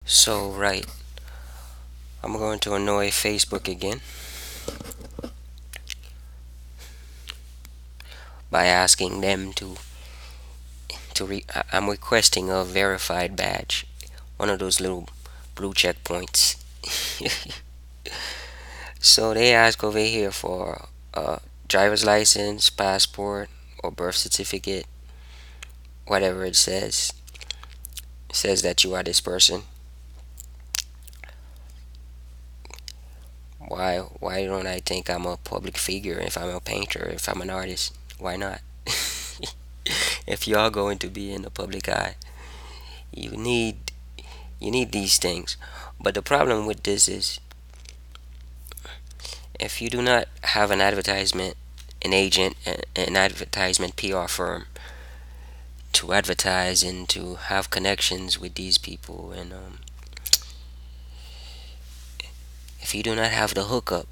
Right, I'm going to annoy Facebook again by asking them I'm requesting a verified badge, one of those little blue checkpoints. So they ask over here for a driver's license, passport, or birth certificate, whatever it says. It says that you are this person. Why don't I think I'm a public figure if I'm a painter, if I'm an artist? Why not? If you are going to be in the public eye, you need you need these things. But the problem with this is if you do not have an advertisement, an agent, an advertisement PR firm to advertise and to have connections with these people, and if you do not have the hookup,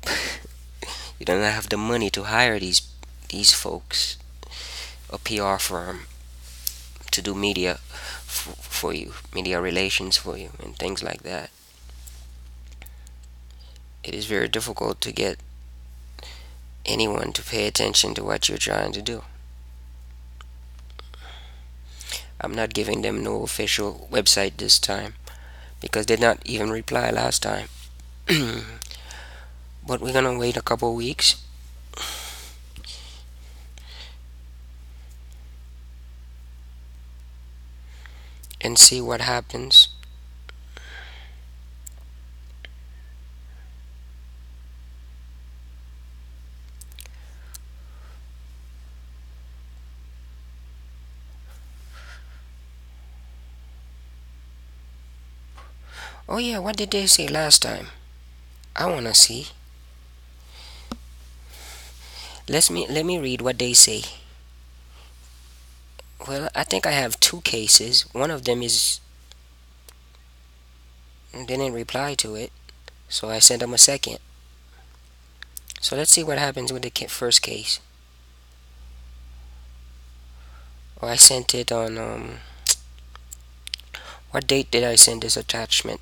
you do not have the money to hire these folks, a PR firm to do media for you, media relations for you, and things like that. It is very difficult to get anyone to pay attention to what you're trying to do. I'm not giving them no official website this time because they did not even reply last time. But we're gonna wait a couple weeks and see what happens. Oh yeah, what did they say last time? I wanna see. Let me read what they say. Well, I think I have two cases. One of them is didn't reply to it, so I sent them a second. So let's see what happens with the first case. Oh, I sent it on what date did I send this attachment?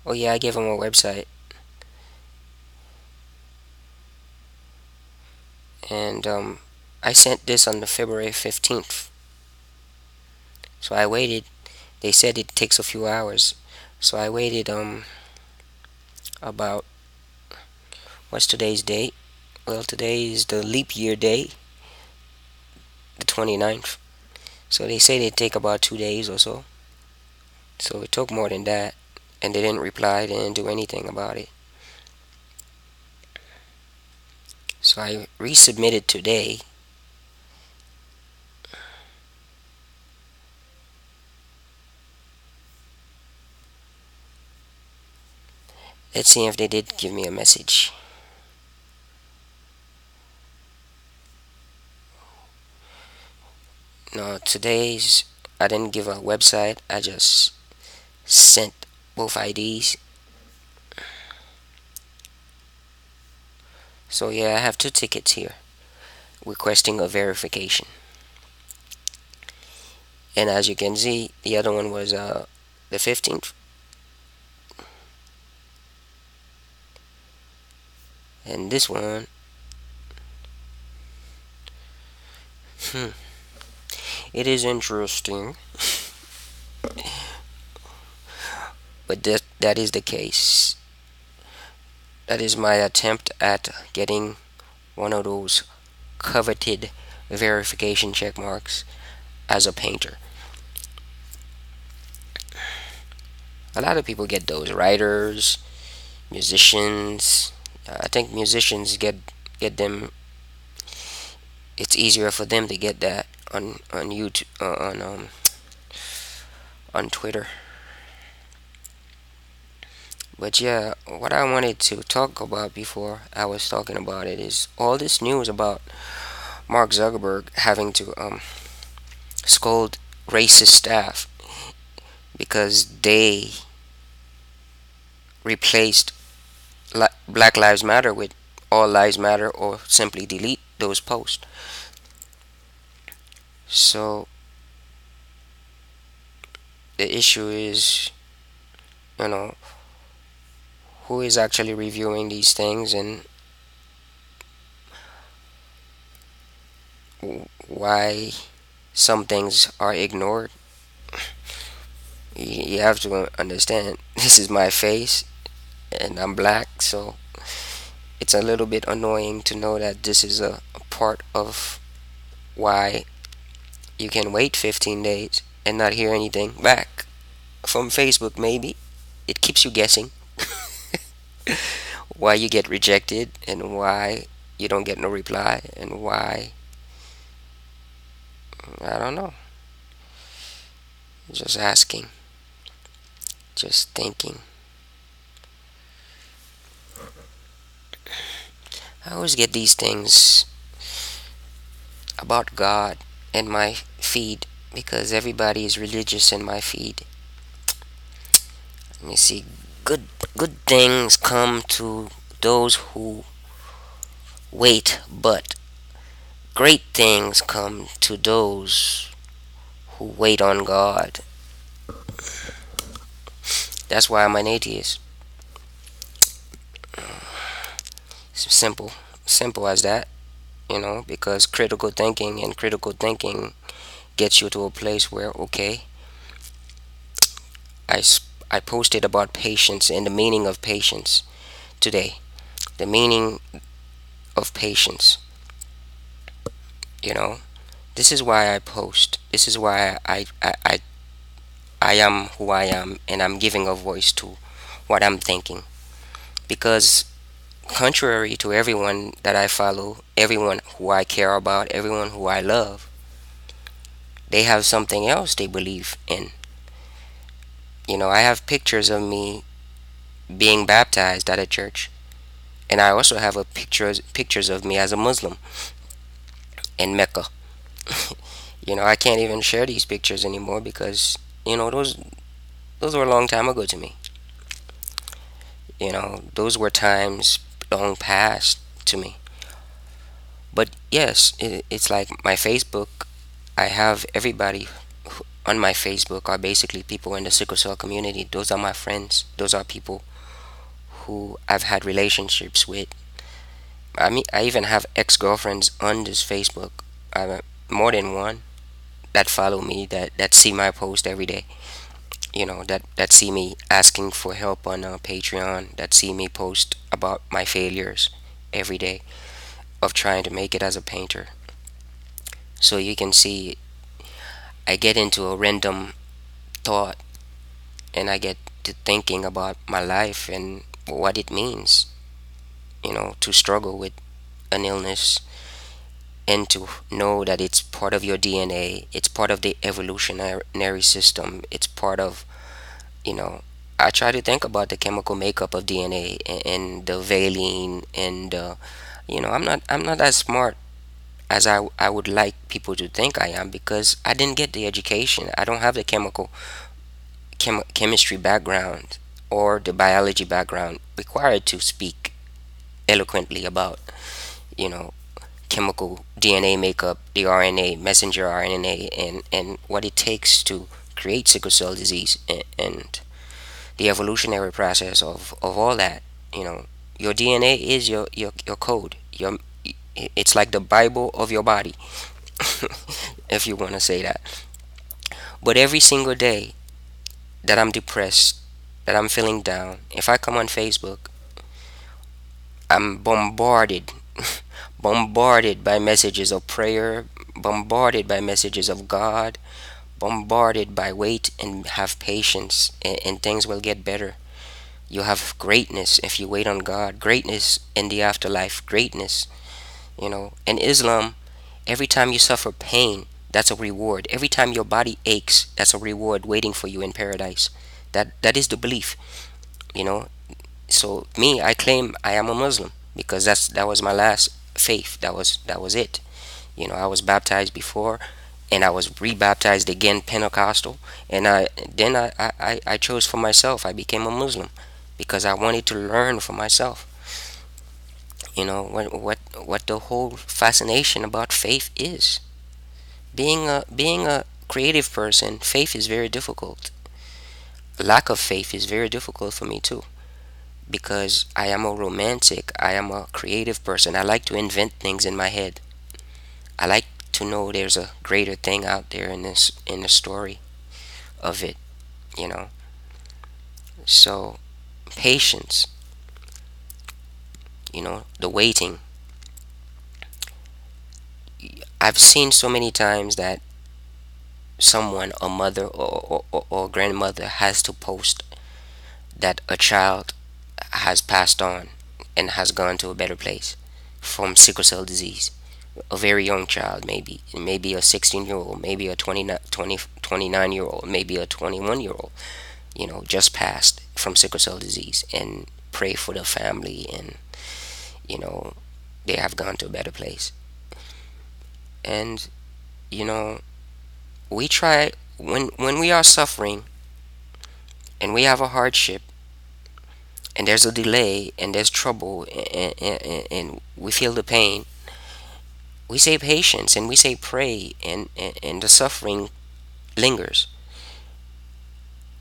Oh yeah, I gave them a website, and I sent this on the February 15th. So I waited. They said it takes a few hours, so I waited about what's today's date? Well, today is the leap year day, the 29th. So they say they take about 2 days or so. So it took more than that, and they didn't reply. They didn't do anything about it. So I resubmitted today. Let's see if they did give me a message. No, today's I didn't give a website. I just sent both IDs. So yeah, I have two tickets here requesting a verification. And as you can see, the other one was the 15th, and this one, hmm, it is interesting, but that is the case. That is my attempt at getting one of those coveted verification check marks as a painter. A lot of people get those, writers, musicians. I think musicians get them. It's easier for them to get that on YouTube, on Twitter. But yeah, what I wanted to talk about before I was talking about it is all this news about Mark Zuckerberg having to scold racist staff because they replaced Black Lives Matter with All Lives Matter, or simply delete those posts. So the issue is you know, who is actually reviewing these things, and why some things are ignored. You have to understand, this is my face and I'm black, so it's a little bit annoying to know that this is a part of why you can wait 15 days and not hear anything back from Facebook. Maybe it keeps you guessing why you get rejected and why you don't get no reply and why, I don't know. Just asking, just thinking. I always get these things about God in my feed because everybody is religious in my feed. Let me see. Good things come to those who wait, but great things come to those who wait on God. That's why I'm an atheist. It's simple as that, because critical thinking gets you to a place where, okay, I posted about patience and the meaning of patience today. The meaning of patience, you know. This is why I post. This is why I am who I am, and I'm giving a voice to what I'm thinking. Because contrary to everyone that I follow, everyone who I care about, everyone who I love, they have something else they believe in. I have pictures of me being baptized at a church, and I also have a pictures of me as a Muslim in Mecca. I can't even share these pictures anymore because those were a long time ago to me. Those were times long past to me. But yes, it's like my Facebook. I have everybody on my Facebook are basically people in the sickle cell community. Those are my friends. Those are people who I've had relationships with. I mean, I even have ex-girlfriends on this Facebook. More than one that follow me, that see my post every day. That see me asking for help on Patreon. That see me post about my failures every day of trying to make it as a painter. So you can see, I get into a random thought, and I get to thinking about my life and what it means, to struggle with an illness, and to know that it's part of your DNA, it's part of the evolutionary system, it's part of, you know, I try to think about the chemical makeup of DNA and the valine and I'm not as smart as I would like people to think I am because I didn't get the education. I don't have the chemistry background or the biology background required to speak eloquently about, you know, chemical DNA makeup, the RNA, messenger RNA, and what it takes to create sickle cell disease and the evolutionary process of all that. Your DNA is your code. It's like the Bible of your body, if you want to say that. But every single day that I'm depressed, that I'm feeling down, if I come on Facebook, I'm bombarded, bombarded by messages of prayer, bombarded by messages of God, bombarded by wait and have patience, and things will get better. You have greatness if you wait on God, greatness in the afterlife, greatness. In Islam, every time you suffer pain, that's a reward. Every time your body aches, that's a reward waiting for you in paradise. That is the belief, you know. So me, I claim I am a Muslim because that was my last faith. That was it. I was baptized before, and I was rebaptized again Pentecostal, and I chose for myself. I became a Muslim because I wanted to learn for myself. What the whole fascination about faith is. Being a creative person, faith is very difficult. lack of faith is very difficult for me too, because I am a romantic, I am a creative person. I like to invent things in my head. I like to know there's a greater thing out there in the story of it, you know. So patience, the waiting. I've seen so many times that someone, a mother or grandmother, has to post that a child has passed on and has gone to a better place from sickle cell disease. A very young child, maybe a 16-year old, maybe a 29 year old, maybe a 21-year old, just passed from sickle cell disease, and pray for the family, and you know they have gone to a better place. And you know we try, when we are suffering and we have a hardship and there's a delay and there's trouble, and we feel the pain, we say patience and we say pray, and the suffering lingers,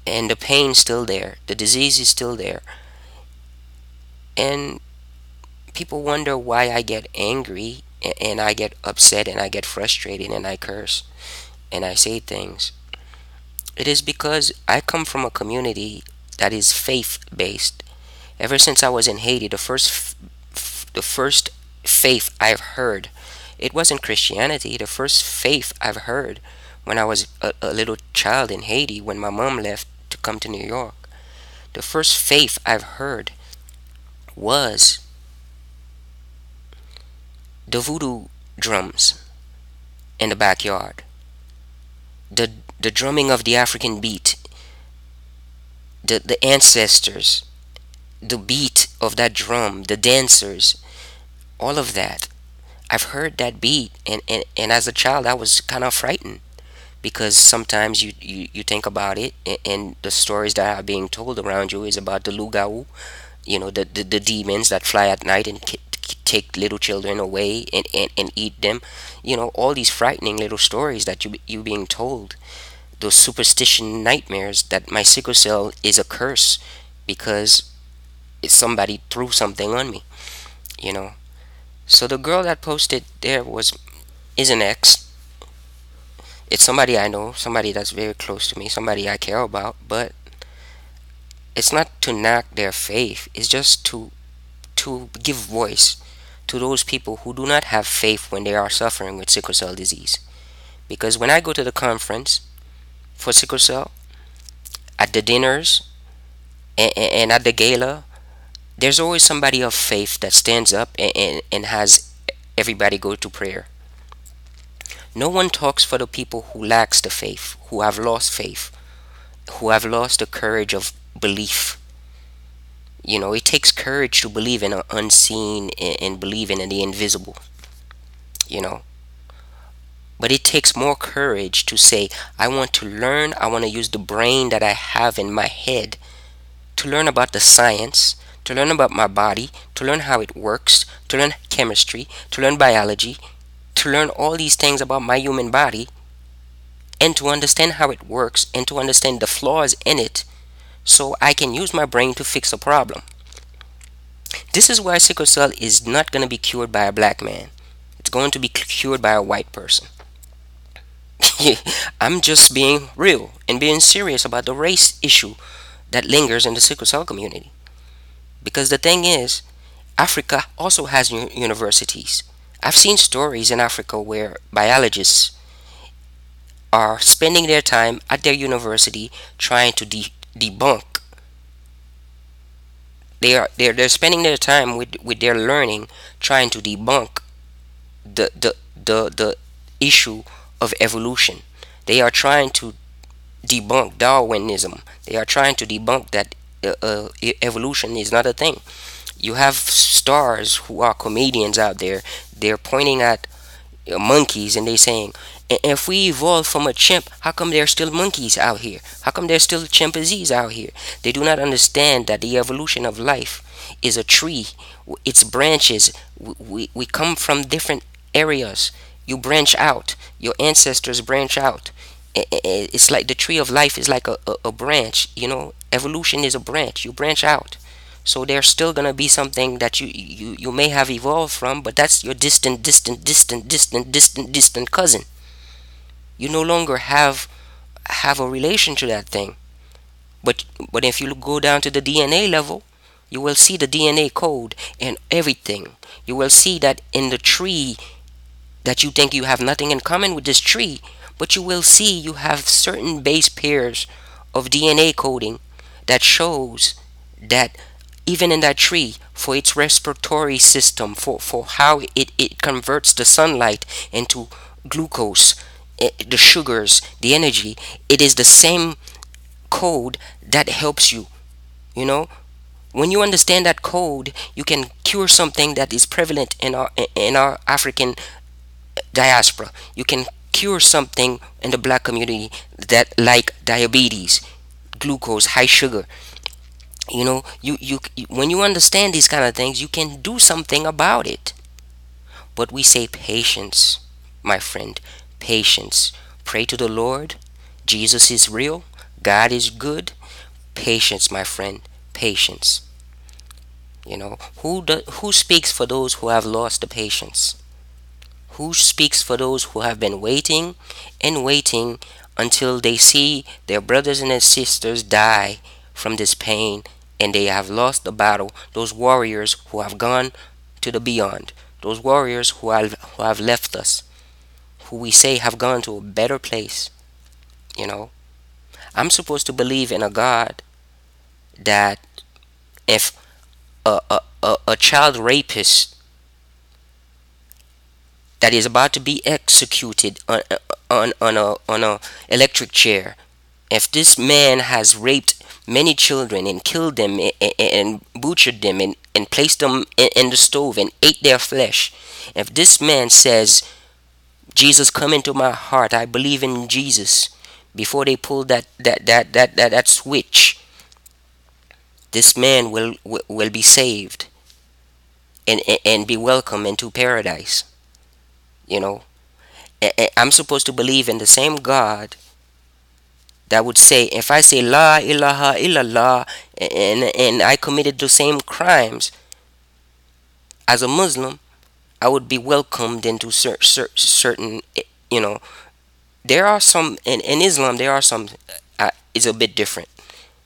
and the pain's still there, the disease is still there, and people wonder why I get angry, and I get upset, and I get frustrated, and I curse, and I say things. It is because I come from a community that is faith based. Ever since I was in Haiti, the first faith I've heard, it wasn't Christianity. The first faith I've heard when I was a little child in Haiti, when my mom left to come to New York, the first faith I've heard was the voodoo drums in the backyard, the the drumming of the African beat, the ancestors, the beat of that drum, the dancers, all of that. I've heard that beat, and as a child, I was kind of frightened, because sometimes you think about it, and the stories that are being told around you is about the lugau, the demons that fly at night and take little children away, and eat them. All these frightening little stories that you being told, those superstition nightmares, that my sickle cell is a curse because somebody threw something on me, you know. So the girl that posted there is an ex. It's somebody I know, somebody that's very close to me, somebody I care about, but it's not to knock their faith. It's just to give voice to those people who do not have faith when they are suffering with sickle cell disease. Because when I go to the conference for sickle cell, at the dinners, and at the gala, there's always somebody of faith that stands up, and has everybody go to prayer. No one talks for the people who lacks the faith, who have lost faith, who have lost the courage of belief. It takes courage to believe in the unseen, and believe in the invisible, you know. But it takes more courage to say, I want to learn, I want to use the brain that I have in my head to learn about the science, to learn about my body, to learn how it works, to learn chemistry, to learn biology, to learn all these things about my human body, and to understand how it works, and to understand the flaws in it, so I can use my brain to fix a problem. This is why sickle cell is not going to be cured by a black man. It's going to be cured by a white person. I'm just being real and being serious about the race issue that lingers in the sickle cell community. Because the thing is, Africa also has universities. I've seen stories in Africa where biologists are spending their time at their university trying to debunk. They're spending their time with their learning trying to debunk the issue of evolution. They are trying to debunk Darwinism. They are trying to debunk that evolution is not a thing. You have stars who are comedians out there. They're pointing at monkeys, and they're saying, If we evolved from a chimp, how come there are still monkeys out here? How come there's still chimpanzees out here?" They do not understand that the evolution of life is a tree. Its branches, we come from different areas. You branch out. Your ancestors branch out. It's like the tree of life is like a branch. Evolution is a branch. You branch out. So there's still gonna be something that you may have evolved from, but that's your distant cousin. You no longer have a relation to that thing. But if you go down to the DNA level, you will see the DNA code and everything. You will see that in the tree, that you think you have nothing in common with this tree, but you will see you have certain base pairs of DNA coding that shows that even in that tree, for its respiratory system, for how it converts the sunlight into glucose, the sugars, the energy, it is the same code that helps you. You know, when you understand that code, you can cure something that is prevalent in our African diaspora. You can cure something in the black community, that like diabetes, glucose, high sugar. When you understand these kind of things, you can do something about it. But we say patience, my friend, patience. Pray to the Lord. Jesus is real. God is good. Patience, my friend, patience. Who speaks for those who have lost the patience? Who speaks for those who have been waiting and waiting until they see their brothers and their sisters die from this pain and they have lost the battle? Those warriors who have gone to the beyond, those warriors who have left us, who we say have gone to a better place. You know, I'm supposed to believe in a God that if a child rapist that is about to be executed on a electric chair, if this man has raped many children and killed them and butchered them and placed them in the stove and ate their flesh, if this man says, Jesus, come into my heart, I believe in Jesus, before they pull that switch, this man will be saved and be welcomed into paradise. You know, I'm supposed to believe in the same God that would say, if I say La ilaha illallah and I committed the same crimes as a Muslim, I would be welcomed into certain, you know, there are some, in Islam, there are some, it's a bit different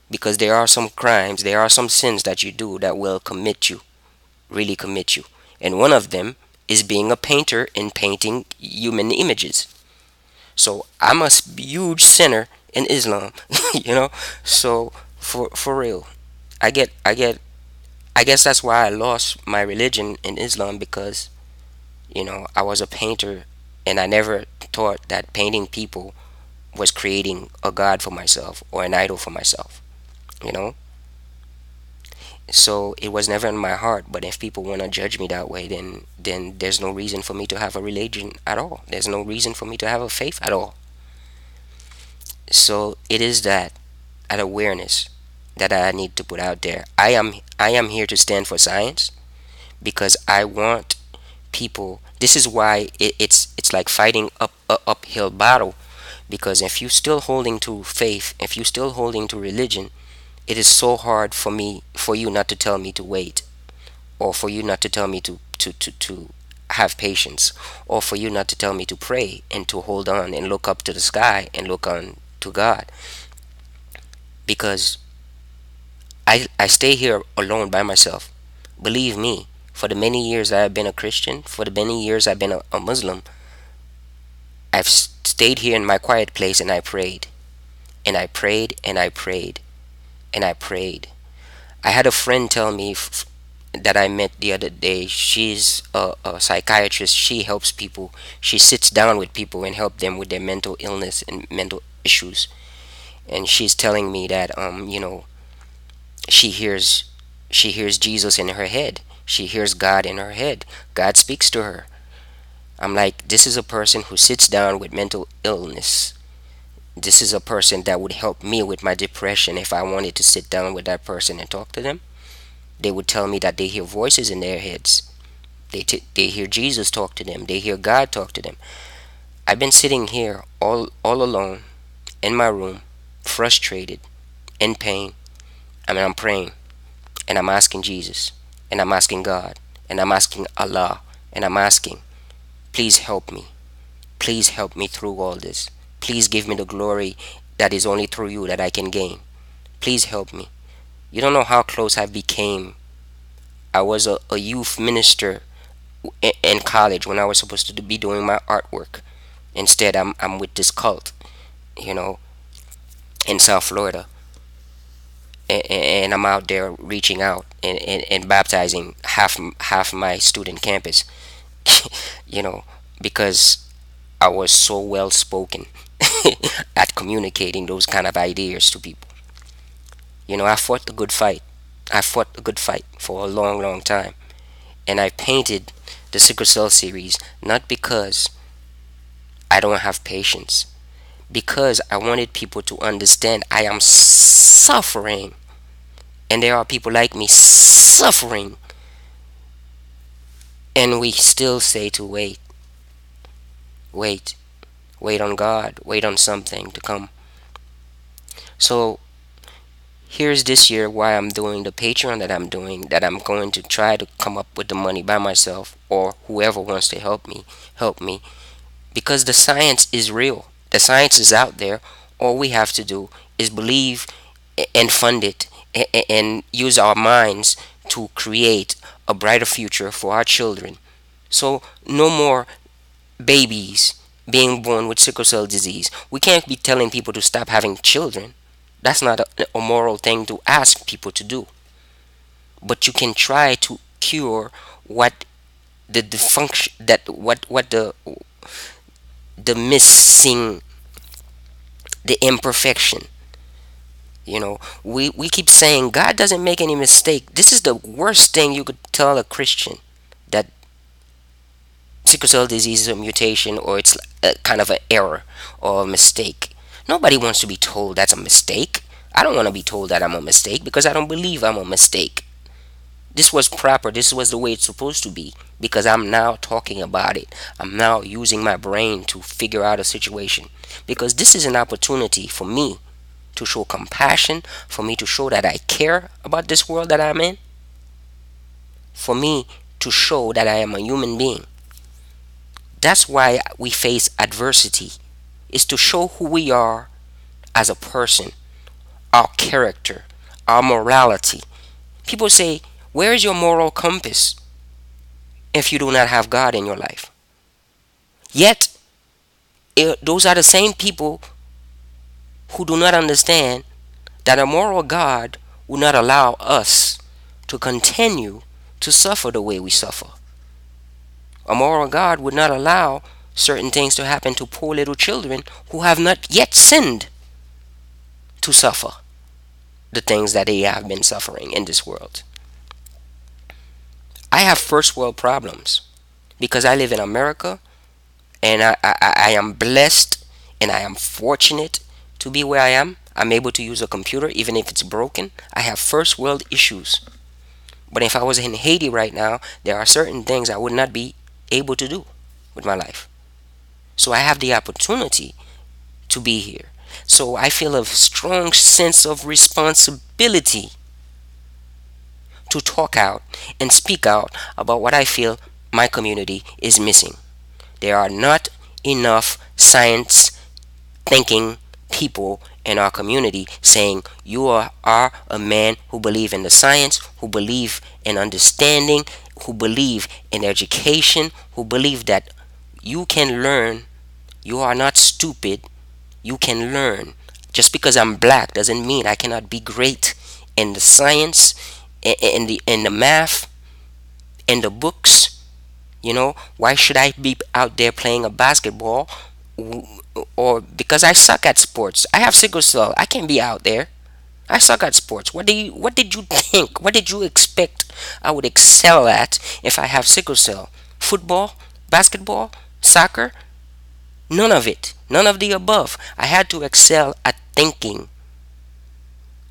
because there are some crimes, there are some sins that you do that will commit you, really commit you. And one of them is being a painter and painting human images. So I'm a huge sinner in Islam, you know. So for real, I guess that's why I lost my religion in Islam, because I was a painter and I never thought that painting people was creating a god for myself or an idol for myself, you know. So it was never in my heart. But if people want to judge me that way, then there's no reason for me to have a religion at all. There's no reason for me to have a faith at all. So it is that awareness that I need to put out there. I am here to stand for science because I want people. This is why it's like fighting a uphill battle, because if you're still holding to faith, if you're still holding to religion, it is so hard for you not to tell me to wait, or for you not to tell me to have patience, or for you not to tell me to pray and to hold on and look up to the sky and look on to God. Because I stay here alone by myself. Believe me, for the many years that I've been a Christian, for the many years I've been a Muslim, I've stayed here in my quiet place and I prayed. And I prayed and I prayed and I prayed. I had a friend tell me that I met the other day. She's a psychiatrist. She helps people. She sits down with people and help them with their mental illness and mental issues. And she's telling me that she hears she hears Jesus in her head. She hears God in her head. God speaks to her. I'm like, this is a person who sits down with mental illness. This is a person that would help me with my depression if I wanted to sit down with that person and talk to them. They would tell me that they hear voices in their heads. They hear Jesus talk to them. They hear God talk to them. I've been sitting here all alone, in my room, frustrated, in pain. I mean, I'm praying and I'm asking Jesus and I'm asking God and I'm asking Allah and I'm asking, please help me. Please help me through all this. Please give me the glory that is only through you that I can gain. Please help me. You don't know how close I became. I was a youth minister in college when I was supposed to be doing my artwork. Instead, I'm with this cult, you know, in South Florida. And I'm out there reaching out and baptizing half my student campus, you know, because I was so well spoken at communicating those kind of ideas to people. I fought the good fight. I fought the good fight for a long, long time. And I painted the Sickle Cell series not because I don't have patience, because I wanted people to understand I am suffering. And there are people like me suffering. And we still say to wait, wait, wait on God, wait on something to come. So here's this year why I'm doing the Patreon that I'm doing, that I'm going to try to come up with the money by myself, or whoever wants to help me, because the science is real. The science is out there. All we have to do is believe and fund it and use our minds to create a brighter future for our children. So no more babies being born with sickle cell disease. We can't be telling people to stop having children. That's not a moral thing to ask people to do. But you can try to cure what the function, that what the missing, the imperfection. We keep saying God doesn't make any mistake. This is the worst thing you could tell a Christian, that sickle cell disease is a mutation, or it's a kind of an error or a mistake. Nobody wants to be told that's a mistake. I don't want to be told that I'm a mistake, because I don't believe I'm a mistake. This was proper. This was the way it's supposed to be, because I'm now talking about it. I'm now using my brain to figure out a situation, because this is an opportunity for me to show compassion, for me to show that I care about this world that I'm in, for me to show that I am a human being. That's why we face adversity, is to show who we are as a person, our character, our morality. People say, where is your moral compass if you do not have God in your life? Yet, those are the same people who do not understand that a moral God will not allow us to continue to suffer the way we suffer. A moral God would not allow certain things to happen to poor little children who have not yet sinned to suffer the things that they have been suffering in this world. I have first world problems because I live in America, and I am blessed and I am fortunate to be where I am. I'm able to use a computer even if it's broken. I have first world issues. But if I was in Haiti right now, there are certain things I would not be able to do with my life. So I have the opportunity to be here. So I feel a strong sense of responsibility to talk out and speak out about what I feel my community is missing. There are not enough science thinking people in our community saying you are a man who believe in the science, who believe in understanding, who believe in education, who believe that you can learn. You are not stupid. You can learn. Just because I'm black doesn't mean I cannot be great in the science, in the math, in the books. Why should I be out there playing a basketball, or because I suck at sports? I have sickle cell. I can't be out there. I suck at sports. What did you think? What did you expect I would excel at if I have sickle cell? Football, basketball, soccer? None of it. None of the above. I had to excel at thinking,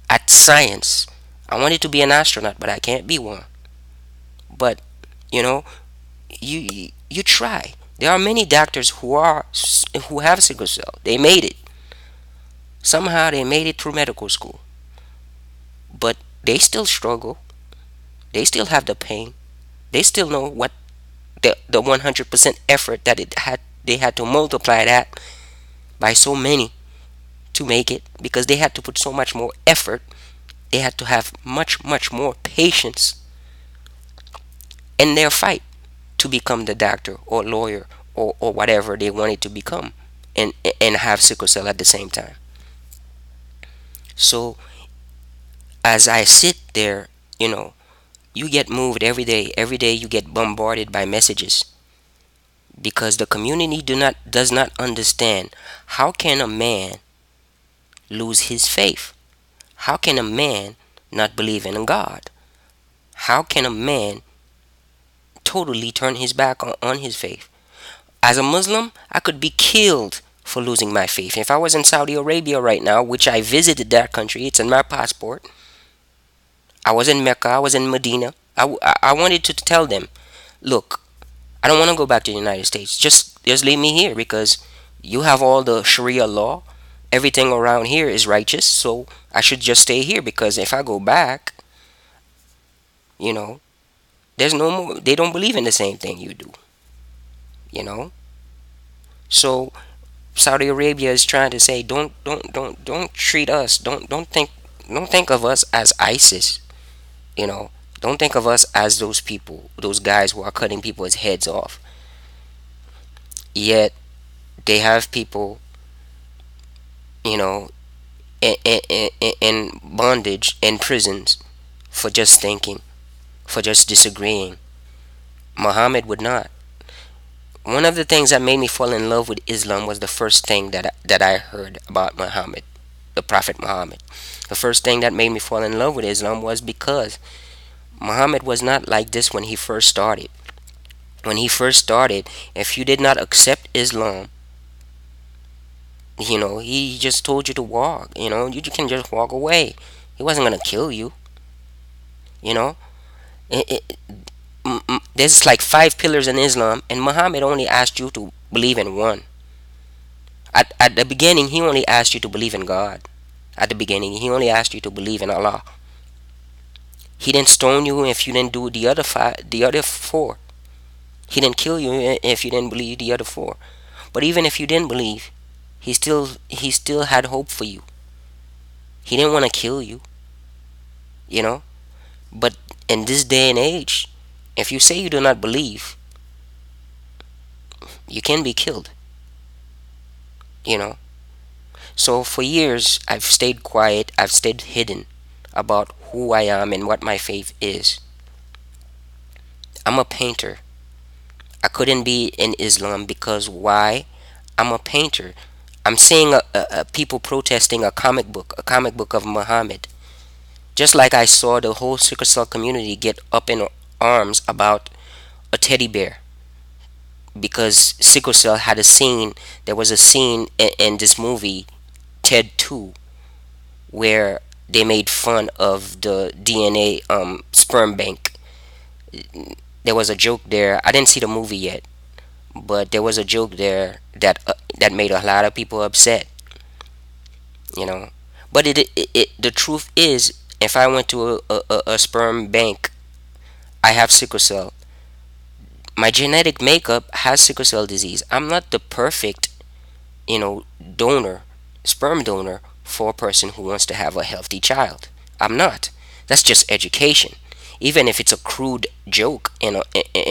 at science. I wanted to be an astronaut, but I can't be one. But you know, you try. There are many doctors who have sickle cell. They made it. Somehow they made it through medical school, but they still struggle. They still have the pain. They still know what the 100% effort that it had. They had to multiply that by so many to make it, because they had to put so much more effort. They had to have much more patience in their fight to become the doctor or lawyer or whatever they wanted to become, and have sickle cell at the same time. So as I sit there, you get moved every day. Every day you get bombarded by messages, because the community does not understand. How can a man lose his faith? How can a man not believe in a God? How can a man totally turn his back on his faith? As a Muslim, I could be killed for losing my faith. If I was in Saudi Arabia right now, which I visited that country, it's in my passport. I was in Mecca, I was in Medina. I wanted to tell them, look, I don't want to go back to the United States. Just leave me here, because you have all the Sharia law. Everything around here is righteous, so I should just stay here, because if I go back, you know, there's no more. They don't believe in the same thing you do, you know. So Saudi Arabia is trying to say, don't treat us. Don't think of us as ISIS. You know, don't think of us as those people, those guys who are cutting people's heads off. Yet they have people, you know, in bondage in prisons for just thinking, for just disagreeing. Muhammad would not. One of the things that made me fall in love with Islam was the first thing that I heard about Muhammad, the Prophet Muhammad. The first thing that made me fall in love with Islam was because Muhammad was not like this when he first started. When he first started, if you did not accept Islam, he just told you to walk. You can just walk away. He wasn't gonna kill you. You know, it, there's like five pillars in Islam, and Muhammad only asked you to believe in one. At the beginning, he only asked you to believe in God. At the beginning, he only asked you to believe in Allah. He didn't stone you if you didn't do the other four. He didn't kill you if you didn't believe the other four. But even if you didn't believe, he still had hope for you. He didn't want to kill you, you know. But in this day and age, if you say you do not believe, you can be killed, you know. So for years, I've stayed quiet. I've stayed hidden about who I am and what my faith is. I'm a painter. I couldn't be in Islam because why? I'm a painter. I'm seeing people protesting a comic book of Muhammad. Just like I saw the whole sickle cell community get up in arms about a teddy bear, because sickle cell had a scene. There was a scene in this movie, Ted 2, where they made fun of the DNA sperm bank. There was a joke there. I didn't see the movie yet, but there was a joke there that made a lot of people upset. You know, but the truth is, if I went to a sperm bank, I have sickle cell. My genetic makeup has sickle cell disease. I'm not the perfect, donor, sperm donor for a person who wants to have a healthy child. I'm not. That's just education. Even if it's a crude joke in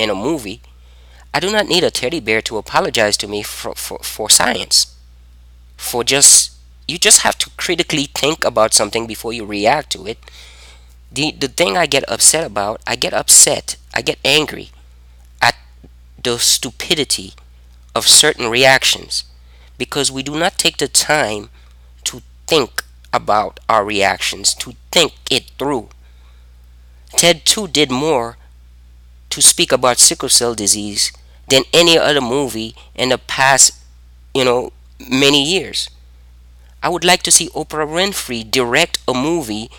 a movie, I do not need a teddy bear to apologize to me for science. For just You just have to critically think about something before you react to it. The thing I get upset about, I get angry at the stupidity of certain reactions, because we do not take the time to think about our reactions, to think it through. Ted 2 did more to speak about sickle cell disease than any other movie in the past, many years. I would like to see Oprah Winfrey direct a movie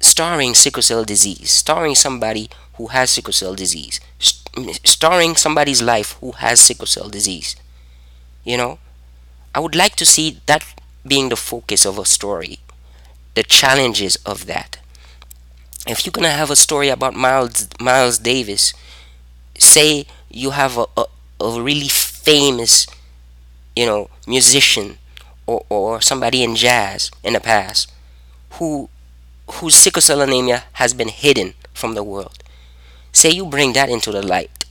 starring sickle cell disease, starring somebody who has sickle cell disease, starring somebody's life who has sickle cell disease. You know, I would like to see that being the focus of a story, the challenges of that. If you're gonna have a story about Miles Davis, say you have a really famous, musician, or somebody in jazz in the past who whose sickle cell anemia has been hidden from the world. Say you bring that into the light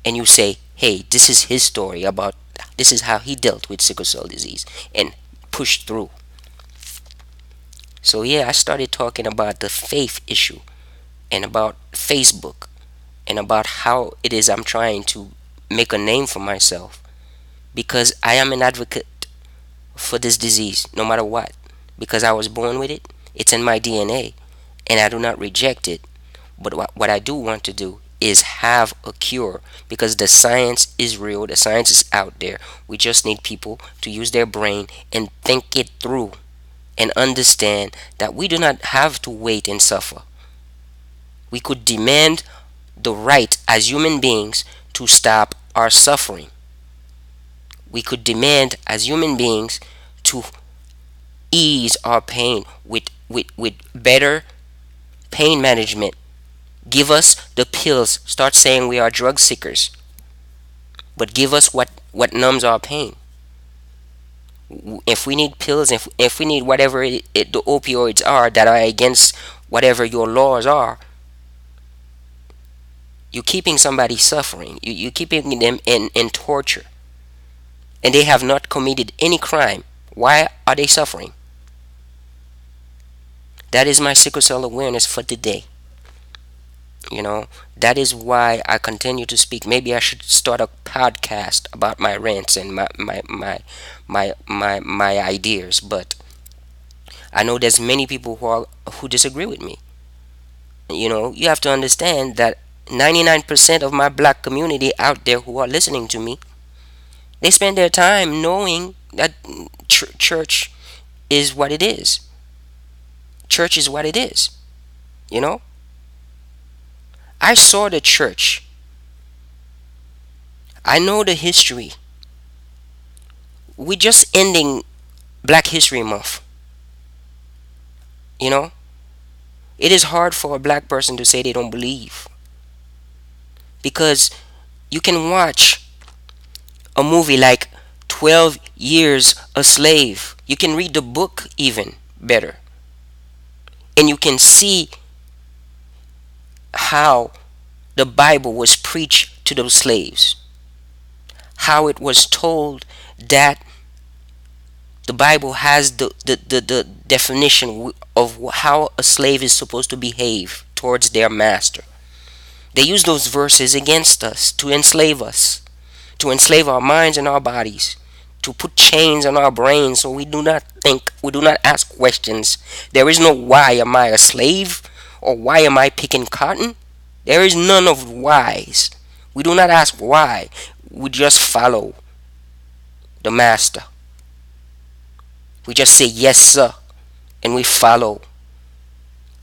and you say, hey, this is his story about this is how he dealt with sickle cell disease and pushed through. So yeah, I started talking about the faith issue and about Facebook and about how it is I'm trying to make a name for myself because I am an advocate for this disease no matter what, because I was born with it, it's in my DNA, and I do not reject it. But what I do want to do is have a cure because the science is real, the science is out there. We just need people to use their brain and think it through and understand that we do not have to wait and suffer. We could demand the right as human beings to stop our suffering. We could demand as human beings to ease our pain with better pain management. Give us the pills. Start saying we are drug seekers. But give us what numbs our pain. If we need pills, if we need whatever the opioids are that are against whatever your laws are, you're keeping somebody suffering. You're keeping them in torture. And they have not committed any crime. Why are they suffering? That is my sickle cell awareness for today. That is why I continue to speak. Maybe I should start a podcast about my rants and my ideas, but I know there's many people who disagree with me. You have to understand that 99% of my black community out there who are listening to me, they spend their time knowing that church is what it is. Church is what it is. I saw the church. I know the history. We're just ending Black History Month. It is hard for a black person to say they don't believe. Because you can watch a movie like 12 Years a Slave. You can read the book even better. And you can see how the Bible was preached to those slaves. How it was told that the Bible has the definition of how a slave is supposed to behave towards their master. They use those verses against us to enslave us, to enslave our minds and our bodies, to put chains on our brains so we do not think, we do not ask questions. There is no why am I a slave or why am I picking cotton. There is none of whys. We do not ask why. We just follow the master. We just say yes sir and we follow.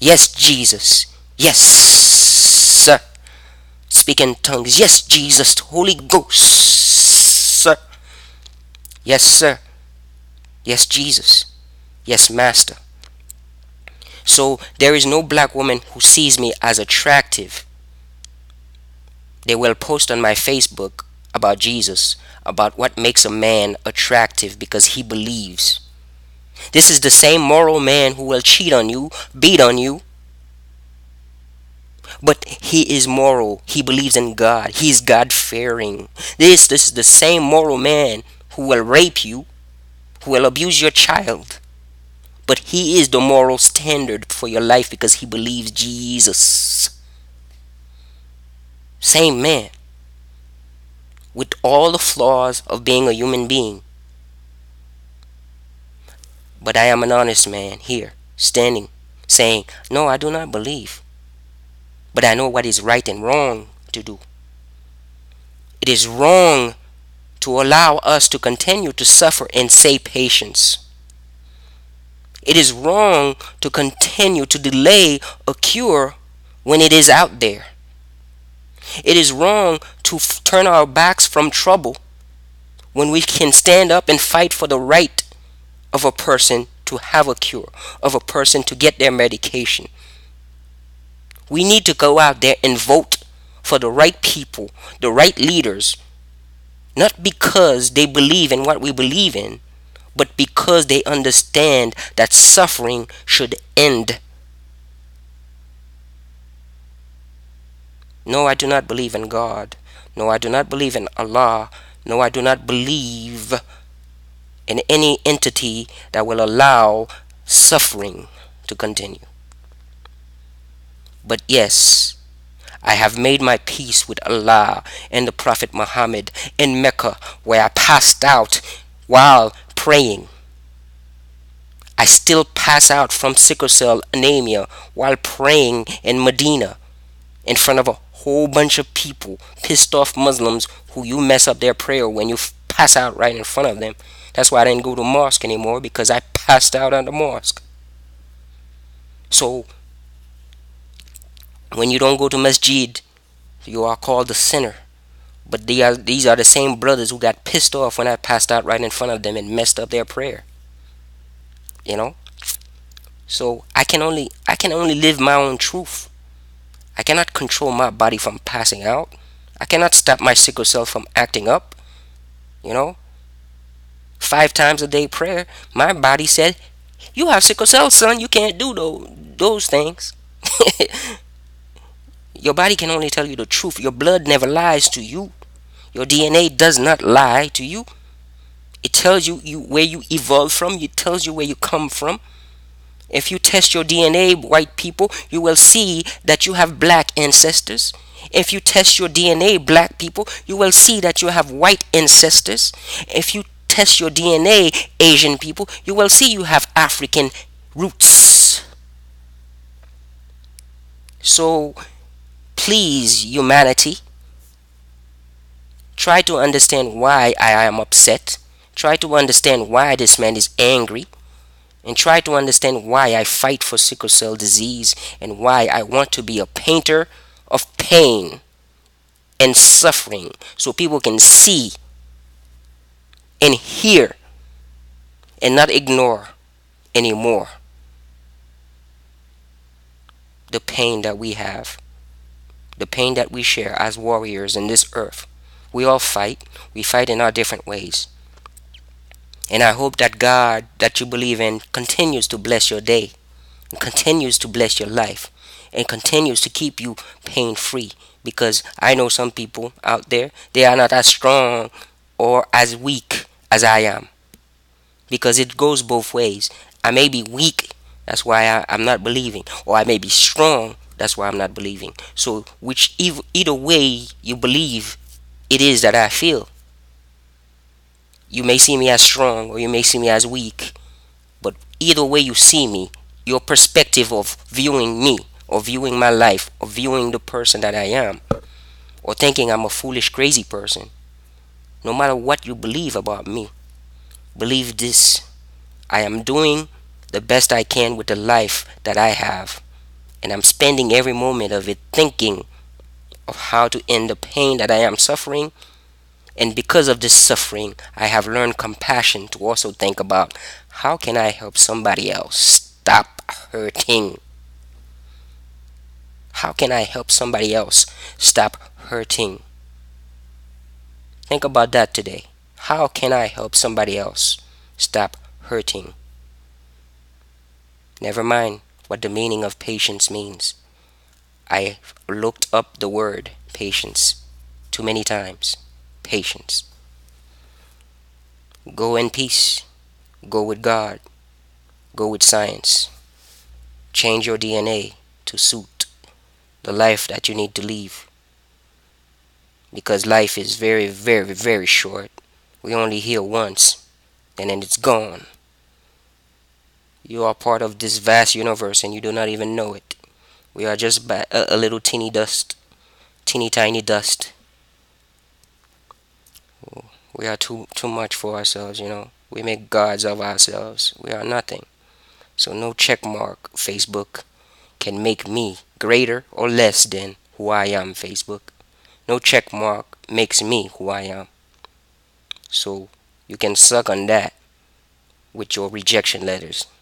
Yes Jesus. Yes sir. Speak in tongues. Yes Jesus. Holy Ghost sir. Yes sir. Yes Jesus. Yes master. So there is no black woman who sees me as attractive. They will post on my Facebook about Jesus, about what makes a man attractive because he believes. This is the same moral man who will cheat on you, beat on you. But he is moral. He believes in God. He is God-fearing. This is the same moral man who will rape you, who will abuse your child. But he is the moral standard for your life because he believes Jesus. Same man. With all the flaws of being a human being. But I am an honest man here, standing, saying, no, I do not believe. But I know what is right and wrong to do. It is wrong to allow us to continue to suffer and say patience. It is wrong to continue to delay a cure when it is out there. It is wrong to turn our backs from trouble when we can stand up and fight for the right of a person to have a cure, of a person to get their medication. We need to go out there and vote for the right people, the right leaders, not because they believe in what we believe in, but because they understand that suffering should end. No, I do not believe in God. No, I do not believe in Allah. No, I do not believe in any entity that will allow suffering to continue. But yes, I have made my peace with Allah and the Prophet Muhammad in Mecca, where I passed out while praying. I still pass out from sickle cell anemia while praying in Medina in front of a whole bunch of people, pissed off Muslims who you mess up their prayer when you pass out right in front of them. That's why I didn't go to mosque anymore, because I passed out at the mosque. So when you don't go to masjid, you are called a sinner. But these are the same brothers who got pissed off when I passed out right in front of them and messed up their prayer. You know? So I can only live my own truth. I cannot control my body from passing out. I cannot stop my sickle cell from acting up. You know? 5 times a day prayer. My body said, "You have sickle cell, son. You can't do those things." Your body can only tell you the truth. Your blood never lies to you. Your DNA does not lie to you. It tells you where you evolved from. It tells you where you come from. If you test your DNA, white people, you will see that you have black ancestors. If you test your DNA, black people, you will see that you have white ancestors. If you test your DNA, Asian people, you will see you have African roots. So, please, humanity, try to understand why I am upset. Try to understand why this man is angry. And try to understand why I fight for sickle cell disease and why I want to be a painter of pain and suffering, so people can see and hear and not ignore anymore the pain that we have, the pain that we share as warriors in this earth. We all fight. We fight in our different ways. And I hope that God that you believe in continues to bless your day, and continues to bless your life, and continues to keep you pain free. Because I know some people out there, they are not as strong or as weak as I am. Because it goes both ways. I may be weak, that's why I'm not believing. Or I may be strong, that's why I'm not believing. So either way you believe, it is that I feel. You may see me as strong or you may see me as weak. But either way you see me, your perspective of viewing me, or viewing my life, or viewing the person that I am, or thinking I'm a foolish, crazy person, no matter what you believe about me, believe this: I am doing the best I can with the life that I have, and I'm spending every moment of it thinking of how to end the pain that I am suffering. And because of this suffering, I have learned compassion to also think about how can I help somebody else stop hurting? How can I help somebody else stop hurting? Think about that today. How can I help somebody else stop hurting? Never mind what the meaning of patience means. I looked up the word patience too many times. Patience. Go in peace. Go with God. Go with science. Change your DNA to suit the life that you need to live. Because life is very, very, very short. We only hear once, and then it's gone. You are part of this vast universe and you do not even know it. We are just a little teeny dust. Teeny tiny dust. We are too much for ourselves, you know. We make gods of ourselves. We are nothing. So no check mark, Facebook, can make me greater or less than who I am, Facebook. No check mark makes me who I am. So you can suck on that. with your rejection letters.